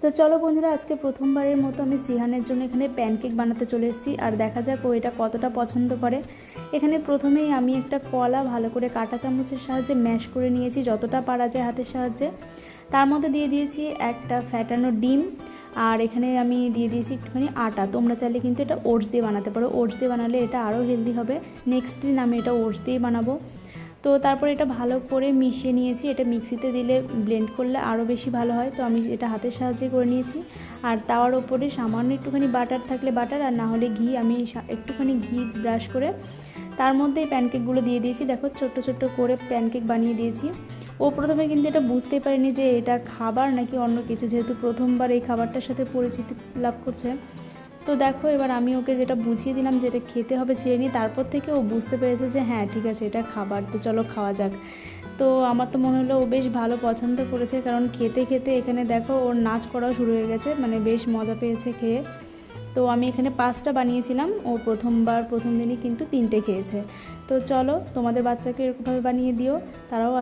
তো চলো বন্ধুরা, আজকে প্রথমবারের মতো আমি শ্রীহানের জন্য এখানে প্যানকেক বানাতে চলে এসেছি। আর দেখা যাক ও এটা কতটা পছন্দ করে। এখানে প্রথমেই আমি একটা কলা ভালো করে কাঁটা চামচের সাহায্যে ম্যাশ করে নিয়েছি, যতটা পারা যায় হাতের সাহায্যে। তার মধ্যে দিয়ে দিয়েছি একটা ফ্যাটানো ডিম, আর এখানে আমি দিয়ে দিয়েছি একটুখানি আটা। তোমরা চাইলে কিন্তু এটা ওটস দিয়ে বানাতে পারো, ওটস দিয়ে বানালে এটা আরও হেলদি হবে। নেক্সট দিন আমি এটা ওটস দিয়েই বানাবো। তো তারপর এটা ভালো করে মিশিয়ে নিয়েছি। এটা মিক্সিতে দিলে ব্লেন্ড করলে আরও বেশি ভালো হয়, তো আমি এটা হাতের সাহায্যে করে নিয়েছি। আর তাওয়ার ওপরে সামান্য একটুখানি বাটার থাকলে বাটার, আর না হলে ঘি, আমি একটুখানি ঘি ব্রাশ করে তার মধ্যে এই প্যানকেকগুলো দিয়ে দিয়েছি। দেখো ছোট্ট ছোট্ট করে প্যানকেক বানিয়ে দিয়েছি। ও প্রথমে কিন্তু এটা বুঝতেই পারেনি যে এটা খাবার নাকি অন্য কিছু, যেহেতু প্রথমবার এই খাবারটার সাথে পরিচিতি লাভ করছে। তো দেখো এবার আমি ওকে যেটা বুঝিয়ে দিলাম যে এটা খেতে হবে ছেড়ে নিই, তারপর থেকে ও বুঝতে পেরেছে যে হ্যাঁ ঠিক আছে এটা খাবার, তো চলো খাওয়া যাক। তো আমার তো মনে হলো ও বেশ ভালো পছন্দ করেছে, কারণ খেতে খেতে এখানে দেখো ওর নাচ করাও শুরু হয়ে গেছে, মানে বেশ মজা পেয়েছে খেয়ে। তো আমি এখানে 5টা বানিয়েছিলাম, ও প্রথম দিনই কিন্তু 3টে খেয়েছে। তো চলো তোমাদের বাচ্চাকে এরকমভাবে বানিয়ে দিও, তারাও